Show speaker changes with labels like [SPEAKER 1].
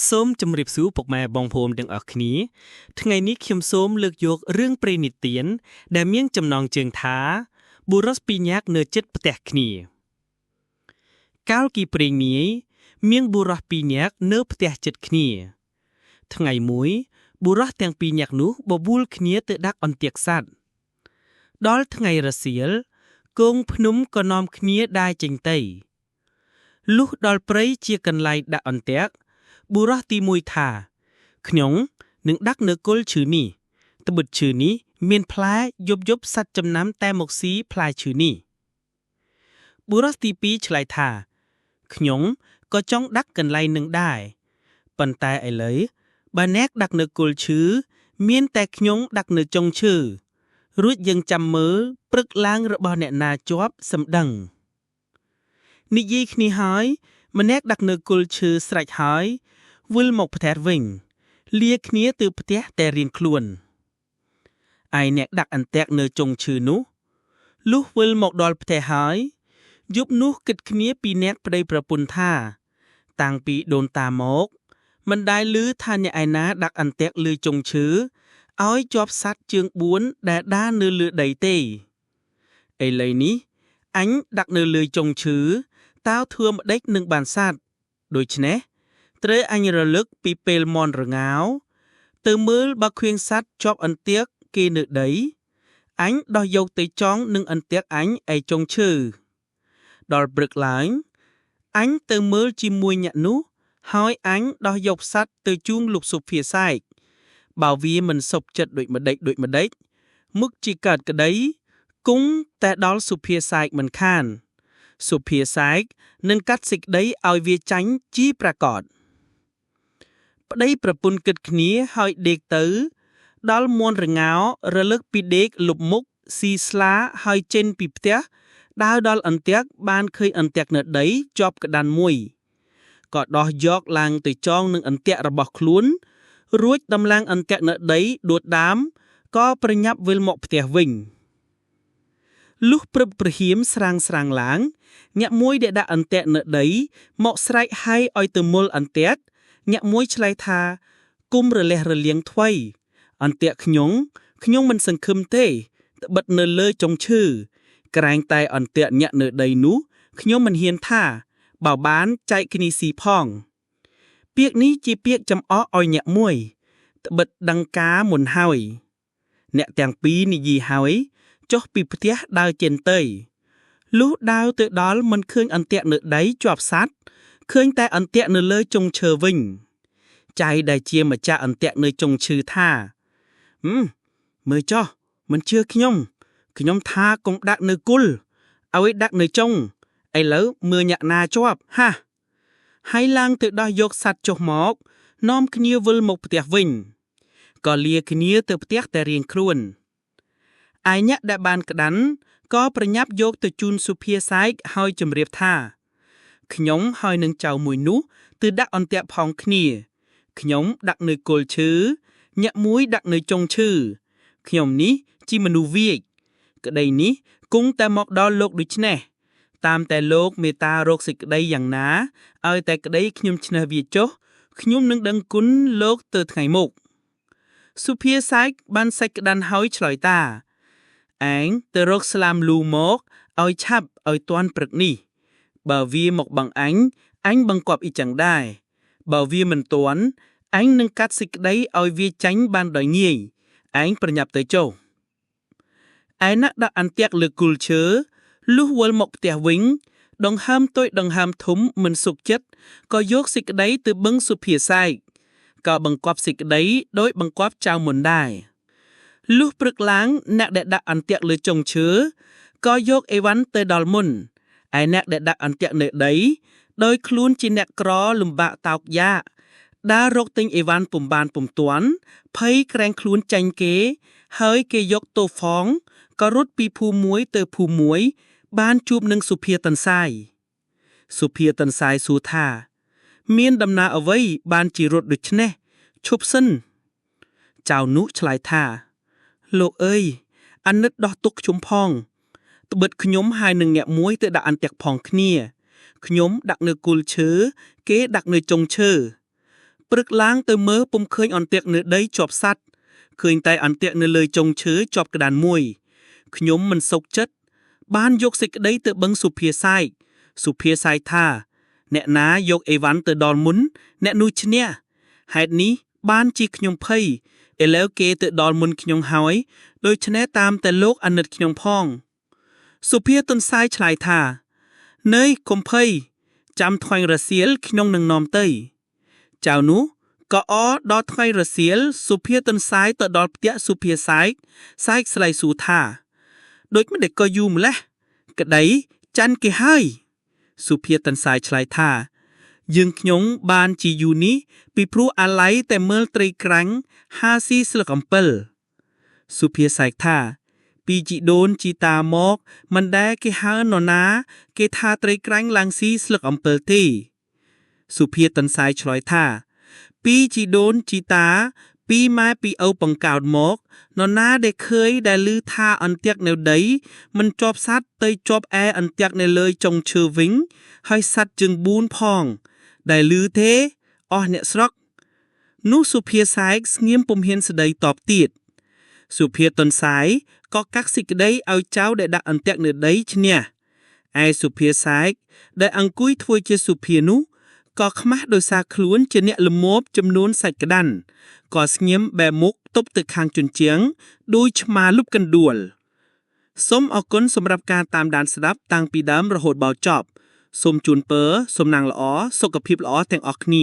[SPEAKER 1] សូមជម្រាបសួរពុកម៉ែបងប្អូនទាំងអស់គ្នាថ្ងៃនេះខ្ញុំសូមលើកយករឿងព្រេងនិទានដែលមានចំណងជើងថាបុរសពីរនាក់នៅជិតផ្ទះគ្នាកាលពីព្រេងនាយមានបុរសពីរនាក់នៅផ្ទះជិតគ្នាថ្ងៃមួយបុរសទាំងពីរនាក់នោះបបួលគ្នាទៅដាក់អន្ទាក់សត្វដល់ថ្ងៃរសៀលគងភ្នំក៏នាំគ្នាដើរចេញទៅលុះដល់ព្រៃជាកន្លែងដាក់អន្ទាក់បុរសទីមួយថាខ្ញុំនឹងដាក់នៅគល់ឈើនេះត្បិតឈើនេះមានផ្លែយប់សត្វចំណាំតែមកស៊ីផ្លែឈើនេះបុរសទីពីរឆ្លើយថាខ្ញុំក៏ចង់ដាក់កន្លែងនឹងដែរប៉ុន្តែឥឡូវបើអ្នកដាក់នៅគល់ឈើមានតែខ្ញុំដាក់នៅចុងឈើរួចយើងចាំមើលព្រឹកឡើងរបស់អ្នកណាជាប់សម្ដឹងនិយាយគ្នាហើយម្នាក់ដាក់នៅគល់ឈើស្រេចហើយវិលមកផ្ទះវិញលាគ្នាទៅផ្ទះតែរៀងខ្លួនឯអ្នកដាក់អន្ទាក់នៅចុងឈើនោះលុះវិលមកដល់ផ្ទះហើយយប់នោះគិតគ្នាពីអ្នកប្តីប្រពន្ធថាតាំងពីដូនតាមកមិនដែលឮថាអ្នកឯណាដាក់អន្ទាក់លើចុងឈើឲ្យជាប់សត្វជើង4ដែលដើរនៅលើដីទេឥឡូវនេះអញដាក់នៅលើចុងឈើតើធ្វើម្ដេចនឹងបានសត្វដូច្នេះត្រូវអញរលឹកពីពេលមន់រងាវទៅមើលបើឃើញសត្វជាប់អន្ទាក់គេនៅដីអញដោះយកទៅចងនឹងអន្ទាក់អញឯចុងឈើដល់ព្រឹកឡើងអញទៅមើលជាមួយអ្នកនោះហើយអញដោះយកសត្វទៅជូងលោកសុភាសែកបើវាមិនសុបចិត្តដូចម្ដេចមុខជាកើតក្តីគង់តែដល់សុភាសែកមិនខានសុភាសែកនឹងកាត់សេចក្តីឲ្យវាចាញ់ជីប្រកាសប្តីប្រពន្ធគិតគ្នាហើយដេកទៅដល់មន់រងាវរលឹកពីដេកលុបមុខស៊ីស្លាហើយចេញពីផ្ទះដើរដល់អន្ទាក់បានឃើញអន្ទាក់នៅដីជាប់ក្តាន់មួយក៏ដោះយកឡើងទៅចងនឹងអន្ទាក់របស់ខ្លួនរួចដំឡើងអន្ទាក់នៅដីដួតដាមក៏ប្រញាប់វិលមកផ្ទះវិញលុះព្រឹបព្រហៀមស្រាងឡើងអ្នកមួយដែលដាក់អន្ទាក់នៅដីមកស្រែកហៅឲ្យទៅមុលអន្ទាក់អ្នកមួយឆ្លើយថាគុំរលះរលៀងថ្វីអន្ទាក់ខ្ញុំមិនសង្ឃឹមទេត្បិតនៅលើចុងឈើក្រែងតែអន្ទាក់អ្នកនៅដីនោះខ្ញុំមិនហ៊ានថាបើបានចែកគ្នាស៊ីផងពាក្យនេះជាពាក្យចំអកឲ្យអ្នកមួយត្បិតដឹងការមុនហើយអ្នកទាំងពីរនិយាយហើយចុះពីផ្ទះដើរចេញទៅលុះដើរទៅដល់មិនឃើញអន្ទាក់នៅដីជាប់សត្វឃើញតែអន្ទាក់នៅលើចុងឈើវិញចៃដែលជាម្ចាស់អន្ទាក់នៅចុងឈើថាមើលចុះមិនជឿខ្ញុំថាកុំដាក់នៅគល់ឲ្យដាក់នៅចុងឥឡូវមើលអ្នកណាជាប់ហាហើយឡើងទៅដោះយកសត្វចុះមកនាំគ្នាវិលមកផ្ទះវិញក៏លាគ្នាទៅផ្ទះតែរៀងខ្លួនឯអ្នកដែលបានក្តាន់ក៏ប្រញាប់យកទៅជូនសុភាសែកហើយជម្រាបថាខ្ញុំហើយនឹងចៅមួយនោះទៅដាក់អន្ទាក់ផងគ្នាខ្ញុំដាក់នៅគល់ឈើអ្នកមួយដាក់នៅចុងឈើខ្ញុំនេះជាមនុស្សវាចក្តីនេះគង់តែមកដល់លោកដូច្នេះតាមតែលោកមេត្តារកសេចក្តីយ៉ាងណាឲ្យតែក្តីខ្ញុំឈ្នះវាចុះខ្ញុំនឹងដឹងគុណលោកទៅថ្ងៃមុខសុភាសែកបានសេចក្តាន់ហើយឆ្លើយតាឯងទៅរកស្លាមលូមកឲ្យឆាប់ឲ្យទាន់ព្រឹកនេះបើវាមកបង្អញបង្គាប់អ៊ីចឹងដែរបើវាមិនទាន់អញនឹងកាត់សេចក្តីឲ្យវាចាញ់បានដោយងាយឯងប្រញាប់ទៅចុះឯណាក់ដាក់អន្ទាក់លើគល់ឈើលុះវិលមកផ្ទះវិញដង្ហើមតូចដង្ហើមធំមិនសុខចិត្តក៏យកសេចក្តីទៅបឹងសុភាសែកក៏បង្គាប់សេចក្តីដោយបង្គាប់ចៅមុនដែរលុះព្រឹកឡើងអ្នកដែលដាក់អន្ទាក់លើចុងឈើក៏យកអីវ៉ាន់ទៅដល់មុនឯអ្នកដែលដាក់អន្ទាក់នៅដីដោយខ្លួនជាអ្នកក្រលំបាកតោកយ៉ាកដើររកទិញអីវ៉ាន់ពុំបានពុំទាន់ភ័យក្រែងខ្លួនចាញ់គេហើយគេយកតូហ្វងក៏រត់ពីភូមិមួយទៅភូមិមួយបានជួបនឹងសុភាទន្សាយសួរថាមានដំណើរអ្វីបានជារត់ដូច្នេះឈប់សិនចៅនោះឆ្លើយថាលោកអើយអាណិតដោះទុកខ្ញុំផងត្បិតខ្ញុំហើយនឹងអ្នកមួយទៅដាក់អន្ទាក់ផងគ្នាខ្ញុំដាក់នៅគល់ឈើគេដាក់នៅចុងឈើ ព្រឹកឡើងទៅមើលពុំឃើញអន្ទាក់នៅដីជាប់សัตว์ឃើញតែអន្ទាក់នៅលើចុងឈើជាប់ក្តានមួយខ្ញុំមិនសុខចិត្តបានយកសេចក្តីទៅបឹងសុភាសាយថាអ្នកណាយកអេវ៉ាន់ទៅដល់មុនអ្នកនោះឈ្នះហេតុនេះបានជាខ្ញុំភ័យឥឡូវគេទៅដល់មុនខ្ញុំហើយដូច្នេះតាមតែលោកអាណិតខ្ញុំផងសុភាទុនសាយឆ្លើយថាណើយកុំភ័យចាំថ្ងៃរសៀលខ្ញុំនឹងនាំទៅចៅនោះក៏ដល់ថ្ងៃរសៀលសុភាទុនសាយទៅដល់ផ្ទះសុភាសាយស្លៃសួរថាដូចមិនដែលក៏យូរម្លេះក្តីចាន់គេហើយសុភាទុនសាយឆ្លើយថាយើងខ្ញុំបានជាយូរនេះពីព្រោះអាឡ័យតែមើលត្រីក្រាញ់ហាស៊ីស្លឹកអំពិលសុភាសាយថាពីជីដូនជីតាមកមិនដែលគេហៅនរណាគេថាត្រីក្រាញ់ឡើងស៊ីស្លឹកអំពិលទេសុភាទុនសាយឆ្លើយថាពីជីដូនជីតាពីម៉ែពីឪបង្កើតមកនរណាដែលឃើញដែលឮថាអន្ទាក់នៅដីមិនជាប់សัตว์ទៅជាប់អន្ទាក់នៅលើចុងឈើវិញហើយសัตว์ជើង4ផងដែលឮទេអស់អ្នកស្រុកនោះសុភាសាយស្ងៀមពុំហ៊ានស្ដីតបទៀតសុភាទុនសាយក៏កាក់សេចក្តីឲ្យចៅដែលដាក់អន្ទាក់នៅដីឈ្នះឯសុភាសាយដែលអង្គុយធ្វើជាសុភានោះក៏ខ្មាស់ដោយសារខ្លួនជាអ្នកល្មមចំនួនសាច់ក្តាន់ក៏ស្ងៀមបែរមុខទប់ទៅខាងជញ្ជាំងដូចឆ្មាលុបកណ្ដួលសូមអរគុណសម្រាប់ការតាមដានស្ដាប់តាំងពីដើមរហូតដល់ចប់សូមជូនពរសំណាងល្អសុខភាពល្អទាំងអស់គ្នា